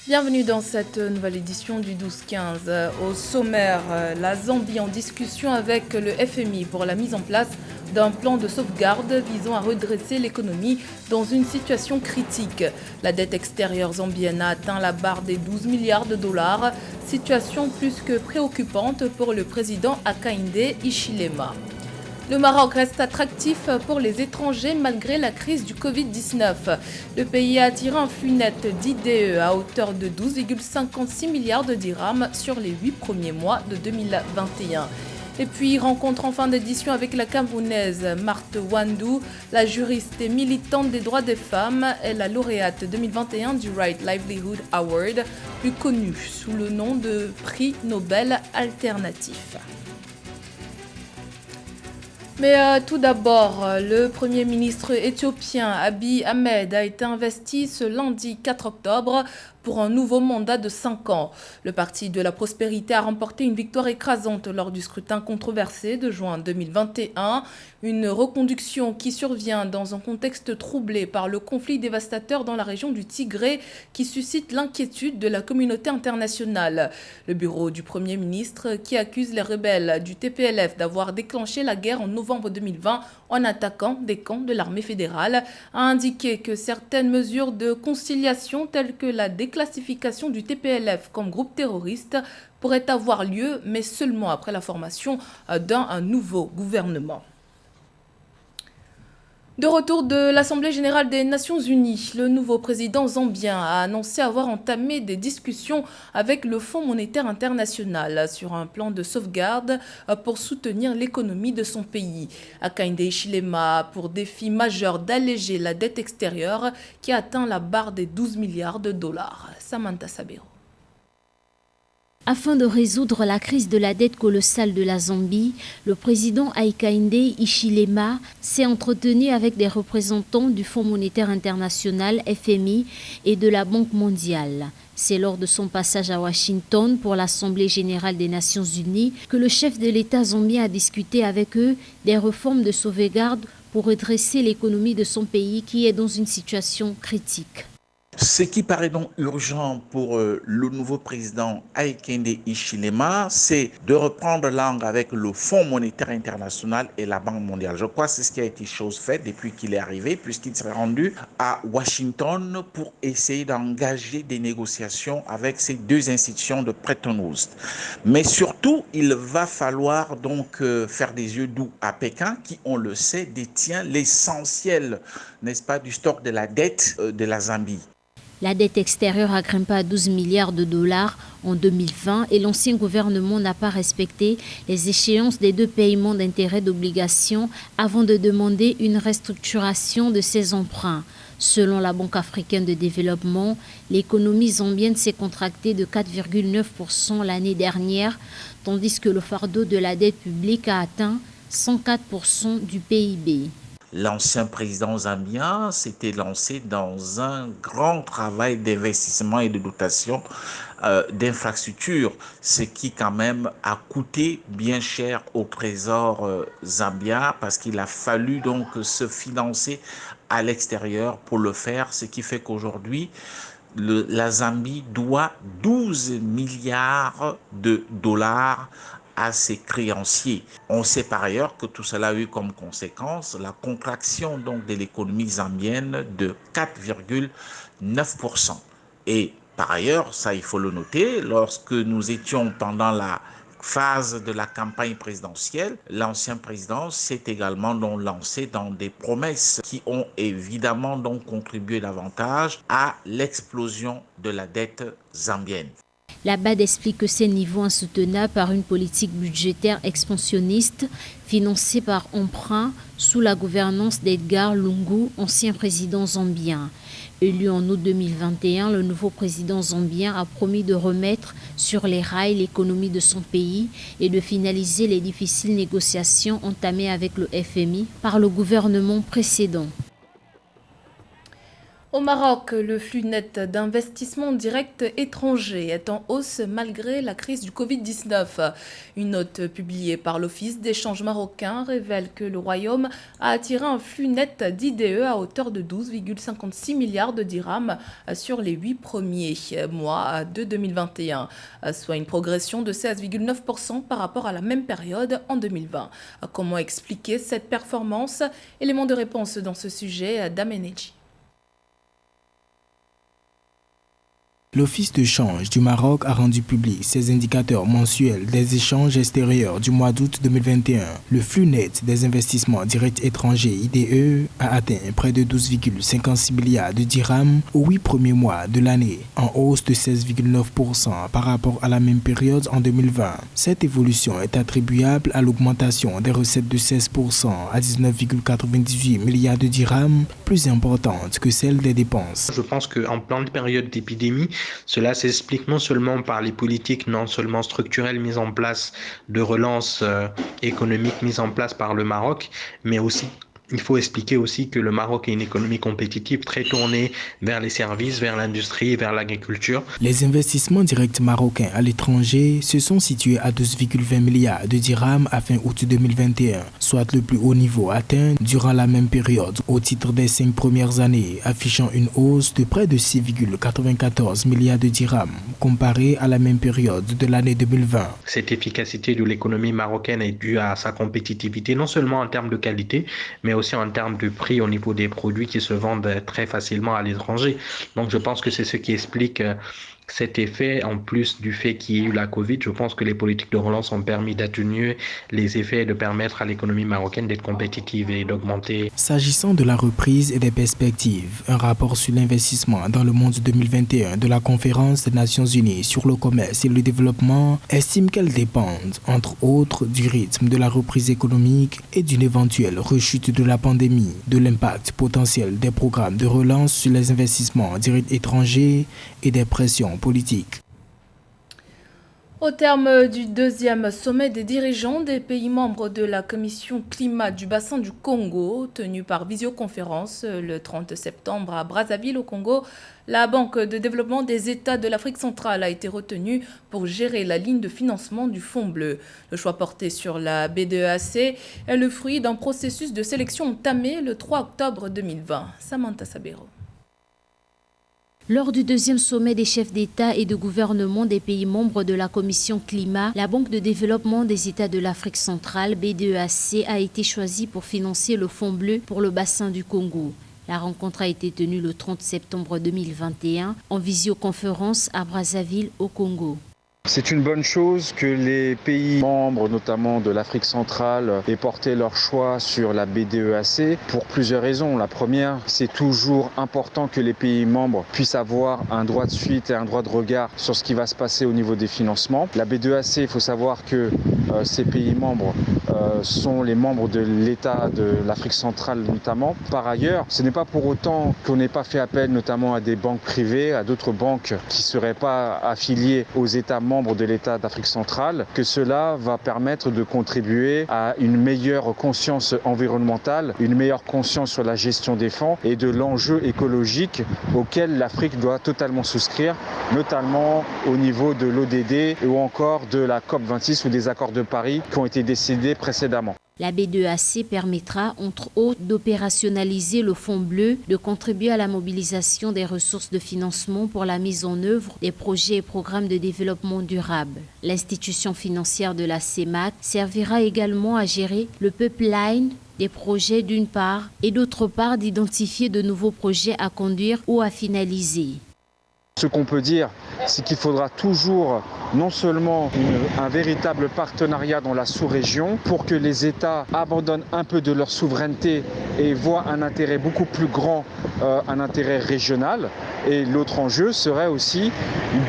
Bienvenue dans cette nouvelle édition du 12-15. Au sommaire, la Zambie en discussion avec le FMI pour la mise en place d'un plan de sauvegarde visant à redresser l'économie dans une situation critique. La dette extérieure zambienne a atteint la barre des 12 milliards de dollars, situation plus que préoccupante pour le président Hakainde Hichilema. Le Maroc reste attractif pour les étrangers malgré la crise du Covid-19. Le pays a attiré un flux net d'IDE à hauteur de 12,56 milliards de dirhams sur les 8 premiers mois de 2021. Et puis, rencontre en fin d'édition avec la Camerounaise Marthe Wandou, la juriste et militante des droits des femmes est la lauréate 2021 du Right Livelihood Award, plus connu sous le nom de Prix Nobel alternatif. Mais tout d'abord, le Premier ministre éthiopien Abiy Ahmed a été investi ce lundi 4 octobre pour un nouveau mandat de 5 ans. Le Parti de la Prospérité a remporté une victoire écrasante lors du scrutin controversé de juin 2021. Une reconduction qui survient dans un contexte troublé par le conflit dévastateur dans la région du Tigré qui suscite l'inquiétude de la communauté internationale. Le bureau du Premier ministre, qui accuse les rebelles du TPLF d'avoir déclenché la guerre en novembre 2020 en attaquant des camps de l'armée fédérale, a indiqué que certaines mesures de conciliation telles que la déclassification du TPLF comme groupe terroriste pourraient avoir lieu, mais seulement après la formation d'un nouveau gouvernement. De retour de l'Assemblée générale des Nations unies, le nouveau président zambien a annoncé avoir entamé des discussions avec le Fonds monétaire international sur un plan de sauvegarde pour soutenir l'économie de son pays. Hakainde Hichilema a pour défi majeur d'alléger la dette extérieure qui atteint la barre des 12 milliards de dollars. Samantha Sabero. Afin de résoudre la crise de la dette colossale de la Zambie, le président Hakainde Hichilema s'est entretenu avec des représentants du Fonds monétaire international FMI et de la Banque mondiale. C'est lors de son passage à Washington pour l'Assemblée générale des Nations unies que le chef de l'État zambien a discuté avec eux des réformes de sauvegarde pour redresser l'économie de son pays qui est dans une situation critique. Ce qui paraît donc urgent pour le nouveau président Hakainde Hichilema, c'est de reprendre langue avec le Fonds monétaire international et la Banque mondiale. Je crois que c'est ce qui a été chose faite depuis qu'il est arrivé, puisqu'il s'est rendu à Washington pour essayer d'engager des négociations avec ces deux institutions de Bretton Woods. Mais surtout, il va falloir donc faire des yeux doux à Pékin, qui, on le sait, détient l'essentiel, n'est-ce pas, du stock de la dette de la Zambie. La dette extérieure a grimpé à 12 milliards de dollars en 2020 et l'ancien gouvernement n'a pas respecté les échéances des deux paiements d'intérêts d'obligations avant de demander une restructuration de ses emprunts. Selon la Banque africaine de développement, l'économie zambienne s'est contractée de 4,9% l'année dernière, tandis que le fardeau de la dette publique a atteint 104% du PIB. L'ancien président zambien s'était lancé dans un grand travail d'investissement et de dotation d'infrastructures, ce qui quand même a coûté bien cher au trésor zambien parce qu'il a fallu donc se financer à l'extérieur pour le faire, ce qui fait qu'aujourd'hui, la Zambie doit 12 milliards de dollars à ses créanciers. On sait par ailleurs que tout cela a eu comme conséquence la contraction donc de l'économie zambienne de 4,9%. Et par ailleurs, ça il faut le noter, lorsque nous étions pendant la phase de la campagne présidentielle, l'ancien président s'est également donc lancé dans des promesses qui ont évidemment donc contribué davantage à l'explosion de la dette zambienne. La BAD explique que ces niveaux insoutenables par une politique budgétaire expansionniste financée par emprunt sous la gouvernance d'Edgar Lungu, ancien président zambien. Élu en août 2021, le nouveau président zambien a promis de remettre sur les rails l'économie de son pays et de finaliser les difficiles négociations entamées avec le FMI par le gouvernement précédent. Au Maroc, le flux net d'investissements directs étrangers est en hausse malgré la crise du Covid-19. Une note publiée par l'Office d'échange marocain révèle que le Royaume a attiré un flux net d'IDE à hauteur de 12,56 milliards de dirhams sur les 8 premiers mois de 2021, soit une progression de 16,9% par rapport à la même période en 2020. Comment expliquer cette performance? Élément de réponse dans ce sujet d'Ameneji. L'Office de change du Maroc a rendu public ses indicateurs mensuels des échanges extérieurs du mois d'août 2021. Le flux net des investissements directs étrangers IDE a atteint près de 12,56 milliards de dirhams aux 8 premiers mois de l'année, en hausse de 16,9% par rapport à la même période en 2020. Cette évolution est attribuable à l'augmentation des recettes de 16% à 19,98 milliards de dirhams, plus importante que celle des dépenses. Je pense qu'en pleine période d'épidémie, cela s'explique non seulement par les politiques non seulement structurelles mises en place de relance économique mises en place par le Maroc, mais aussi il faut expliquer aussi que le Maroc est une économie compétitive très tournée vers les services, vers l'industrie, vers l'agriculture. Les investissements directs marocains à l'étranger se sont situés à 12,20 milliards de dirhams à fin août 2021, soit le plus haut niveau atteint durant la même période au titre des 5 premières années, affichant une hausse de près de 6,94 milliards de dirhams comparé à la même période de l'année 2020. Cette efficacité de l'économie marocaine est due à sa compétitivité, non seulement en termes de qualité, mais aussi en termes de prix au niveau des produits qui se vendent très facilement à l'étranger. Donc je pense que c'est ce qui explique cet effet, en plus du fait qu'il y ait eu la Covid. Je pense que les politiques de relance ont permis d'atténuer les effets et de permettre à l'économie marocaine d'être compétitive et d'augmenter. S'agissant de la reprise et des perspectives, un rapport sur l'investissement dans le monde 2021 de la Conférence des Nations Unies sur le commerce et le développement estime qu'elles dépendent, entre autres, du rythme de la reprise économique et d'une éventuelle rechute de la pandémie, de l'impact potentiel des programmes de relance sur les investissements directs étrangers et des pressions politique. Au terme du deuxième sommet des dirigeants des pays membres de la Commission climat du bassin du Congo, tenu par visioconférence le 30 septembre à Brazzaville au Congo, la Banque de développement des États de l'Afrique centrale a été retenue pour gérer la ligne de financement du Fonds bleu. Le choix porté sur la BDEAC est le fruit d'un processus de sélection entamé le 3 octobre 2020. Samantha Sabero. Lors du deuxième sommet des chefs d'État et de gouvernement des pays membres de la Commission climat, la Banque de développement des États de l'Afrique centrale, BDEAC, a été choisie pour financer le Fonds bleu pour le bassin du Congo. La rencontre a été tenue le 30 septembre 2021 en visioconférence à Brazzaville, au Congo. C'est une bonne chose que les pays membres, notamment de l'Afrique centrale, aient porté leur choix sur la BDEAC pour plusieurs raisons. La première, c'est toujours important que les pays membres puissent avoir un droit de suite et un droit de regard sur ce qui va se passer au niveau des financements. La BDEAC, il faut savoir que ces pays membres sont les membres de l'État de l'Afrique centrale notamment. Par ailleurs, ce n'est pas pour autant qu'on n'ait pas fait appel notamment à des banques privées, à d'autres banques qui ne seraient pas affiliées aux États membres de l'État d'Afrique centrale, que cela va permettre de contribuer à une meilleure conscience environnementale, une meilleure conscience sur la gestion des fonds et de l'enjeu écologique auquel l'Afrique doit totalement souscrire, notamment au niveau de l'ODD ou encore de la COP26 ou des accords de Paris qui ont été décidés précédemment. La BDEAC permettra, entre autres, d'opérationnaliser le Fonds bleu, de contribuer à la mobilisation des ressources de financement pour la mise en œuvre des projets et programmes de développement durable. L'institution financière de la CEMAC servira également à gérer le pipeline des projets d'une part et d'autre part d'identifier de nouveaux projets à conduire ou à finaliser. Ce qu'on peut dire, c'est qu'il faudra toujours non seulement un véritable partenariat dans la sous-région pour que les États abandonnent un peu de leur souveraineté et voient un intérêt beaucoup plus grand, un intérêt régional. Et l'autre enjeu serait aussi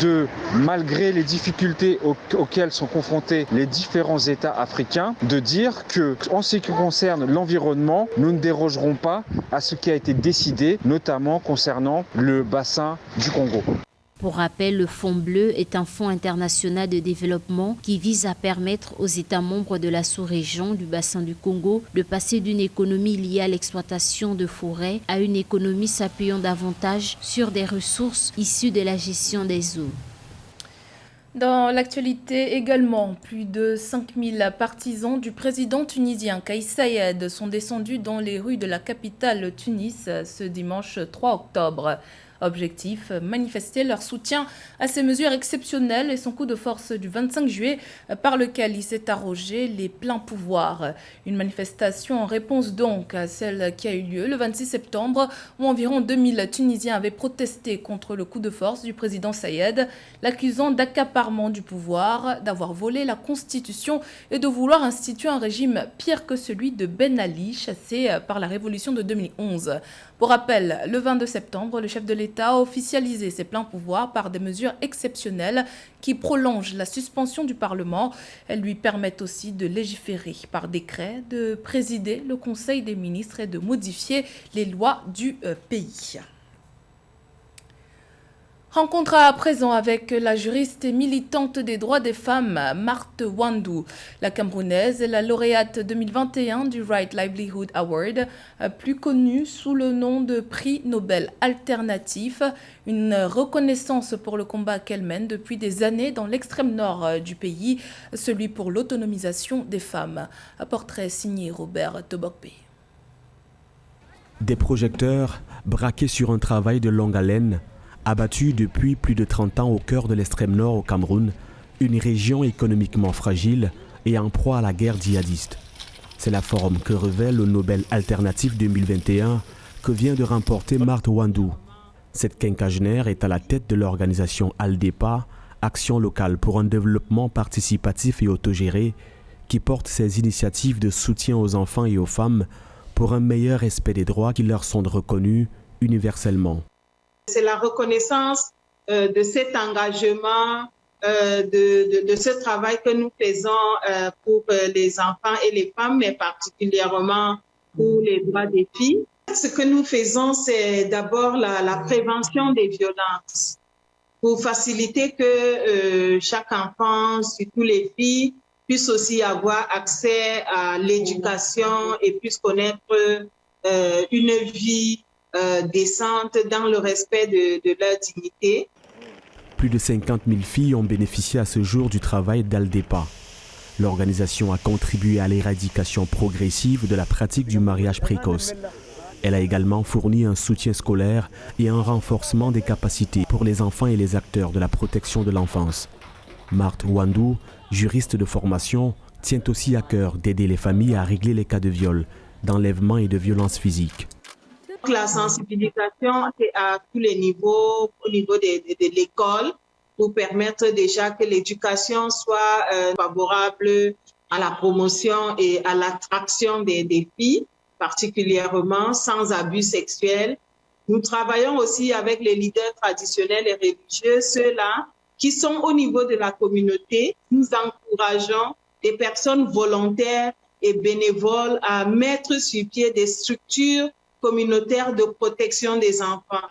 de, malgré les difficultés auxquelles sont confrontés les différents États africains, de dire que, en ce qui concerne l'environnement, nous ne dérogerons pas à ce qui a été décidé, notamment concernant le bassin du Congo. Pour rappel, le Fonds bleu est un fonds international de développement qui vise à permettre aux États membres de la sous-région du bassin du Congo de passer d'une économie liée à l'exploitation de forêts à une économie s'appuyant davantage sur des ressources issues de la gestion des eaux. Dans l'actualité également, plus de 5000 partisans du président tunisien Kais Saied sont descendus dans les rues de la capitale Tunis ce dimanche 3 octobre. Objectif, manifester leur soutien à ces mesures exceptionnelles et son coup de force du 25 juillet par lequel il s'est arrogé les pleins pouvoirs. Une manifestation en réponse donc à celle qui a eu lieu le 26 septembre où environ 2000 Tunisiens avaient protesté contre le coup de force du président Saied, l'accusant d'accaparement du pouvoir, d'avoir volé la constitution et de vouloir instituer un régime pire que celui de Ben Ali, chassé par la révolution de 2011. Pour rappel, le 22 septembre, le chef de l'État a officialisé ses pleins pouvoirs par des mesures exceptionnelles qui prolongent la suspension du Parlement. Elles lui permettent aussi de légiférer par décret, de présider le Conseil des ministres et de modifier les lois du pays. Rencontre à présent avec la juriste et militante des droits des femmes, Marthe Wandou. La Camerounaise est la lauréate 2021 du Right Livelihood Award, plus connue sous le nom de Prix Nobel alternatif, une reconnaissance pour le combat qu'elle mène depuis des années dans l'extrême nord du pays, celui pour l'autonomisation des femmes. Un portrait signé Robert Tobokpe. Des projecteurs braqués sur un travail de longue haleine, abattu depuis plus de 30 ans au cœur de l'extrême nord au Cameroun, une région économiquement fragile et en proie à la guerre djihadiste. C'est la forme que révèle le Nobel alternatif 2021 que vient de remporter Marthe Wandou. Cette quinquagénaire est à la tête de l'organisation ALDEPA, Action locale pour un développement participatif et autogéré, qui porte ses initiatives de soutien aux enfants et aux femmes pour un meilleur respect des droits qui leur sont reconnus universellement. C'est la reconnaissance de cet engagement, de ce travail que nous faisons pour les enfants et les femmes, mais particulièrement pour les droits des filles. Ce que nous faisons, c'est d'abord la prévention des violences pour faciliter que chaque enfant, surtout les filles, puissent aussi avoir accès à l'éducation et puissent connaître une vie décente dans le respect de leur dignité. Plus de 50 000 filles ont bénéficié à ce jour du travail d'ALDEPA. L'organisation a contribué à l'éradication progressive de la pratique du mariage précoce. Elle a également fourni un soutien scolaire et un renforcement des capacités pour les enfants et les acteurs de la protection de l'enfance. Marthe Wandou, juriste de formation, tient aussi à cœur d'aider les familles à régler les cas de viol, d'enlèvement et de violence physique. La sensibilisation, c'est à tous les niveaux, au niveau de l'école, pour permettre déjà que l'éducation soit favorable à la promotion et à l'attraction des filles, particulièrement sans abus sexuels. Nous travaillons aussi avec les leaders traditionnels et religieux, ceux-là qui sont au niveau de la communauté. Nous encourageons des personnes volontaires et bénévoles à mettre sur pied des structures communautaire de protection des enfants.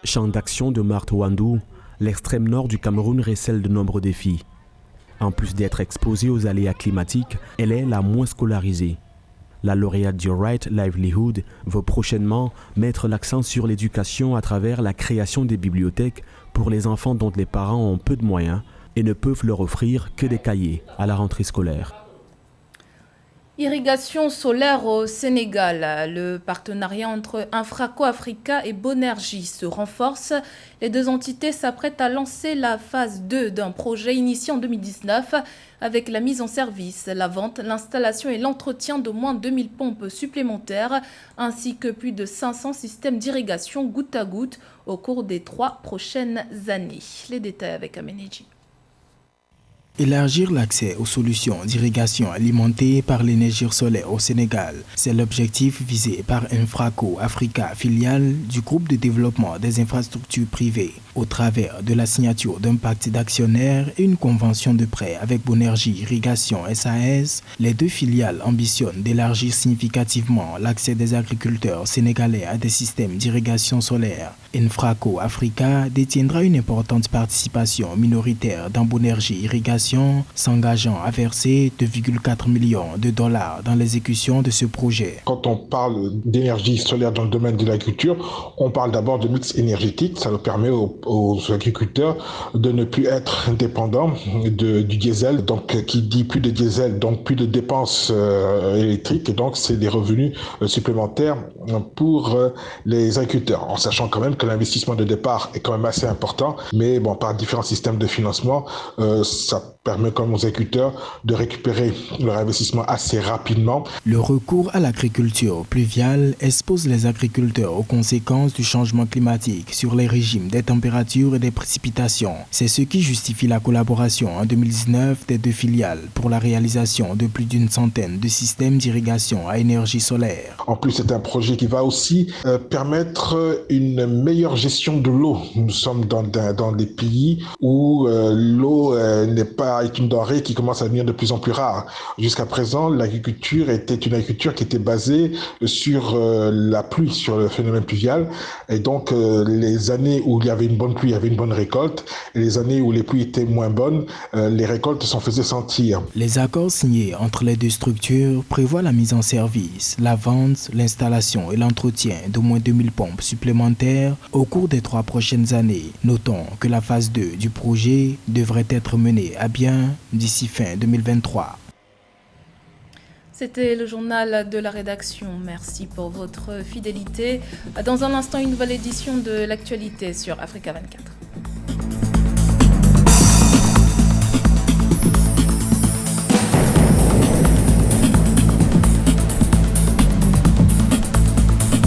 Champ d'action de Marthe Wandou, l'extrême nord du Cameroun recèle de nombreux défis. En plus d'être exposée aux aléas climatiques, elle est la moins scolarisée. La lauréate du Right Livelihood veut prochainement mettre l'accent sur l'éducation à travers la création des bibliothèques pour les enfants dont les parents ont peu de moyens et ne peuvent leur offrir que des cahiers à la rentrée scolaire. Irrigation solaire au Sénégal. Le partenariat entre Infraco Africa et Bonergie se renforce. Les deux entités s'apprêtent à lancer la phase 2 d'un projet initié en 2019 avec la mise en service, la vente, l'installation et l'entretien d'au moins 2000 pompes supplémentaires ainsi que plus de 500 systèmes d'irrigation goutte à goutte au cours des 3 prochaines années. Les détails avec Ameneji. Élargir l'accès aux solutions d'irrigation alimentées par l'énergie solaire au Sénégal, c'est l'objectif visé par Infraco Africa, filiale du groupe de développement des infrastructures privées, au travers de la signature d'un pacte d'actionnaires et une convention de prêt avec Bonergie Irrigation SAS. Les deux filiales ambitionnent d'élargir significativement l'accès des agriculteurs sénégalais à des systèmes d'irrigation solaire. Infraco Africa détiendra une importante participation minoritaire dans Bonergie Irrigation, s'engageant à verser 2,4 millions de dollars dans l'exécution de ce projet. Quand on parle d'énergie solaire dans le domaine de l'agriculture, on parle d'abord de mix énergétique. Ça nous permet aux agriculteurs de ne plus être dépendants du diesel. Donc, qui dit plus de diesel, donc plus de dépenses électriques. Et donc, c'est des revenus supplémentaires pour les agriculteurs. En sachant quand même que l'investissement de départ est quand même assez important. Mais bon, par différents systèmes de financement, ça permet comme aux agriculteurs de récupérer leur investissement assez rapidement. Le recours à l'agriculture pluviale expose les agriculteurs aux conséquences du changement climatique sur les régimes des températures et des précipitations. C'est ce qui justifie la collaboration en 2019 des deux filiales pour la réalisation de plus d'une centaine de systèmes d'irrigation à énergie solaire. En plus, c'est un projet qui va aussi permettre une meilleure gestion de l'eau. Nous sommes dans des pays où l'eau est une denrée qui commence à devenir de plus en plus rare. Jusqu'à présent, l'agriculture était une agriculture qui était basée sur la pluie, sur le phénomène pluvial. Et donc, les années où il y avait une bonne pluie, il y avait une bonne récolte. Et les années où les pluies étaient moins bonnes, les récoltes s'en faisaient sentir. Les accords signés entre les deux structures prévoient la mise en service, la vente, l'installation et l'entretien d'au moins 2000 pompes supplémentaires au cours des 3 prochaines années. Notons que la phase 2 du projet devrait être menée à bien d'ici fin 2023. C'était le journal de la rédaction. Merci pour votre fidélité. Dans un instant, une nouvelle édition de l'actualité sur Africa 24.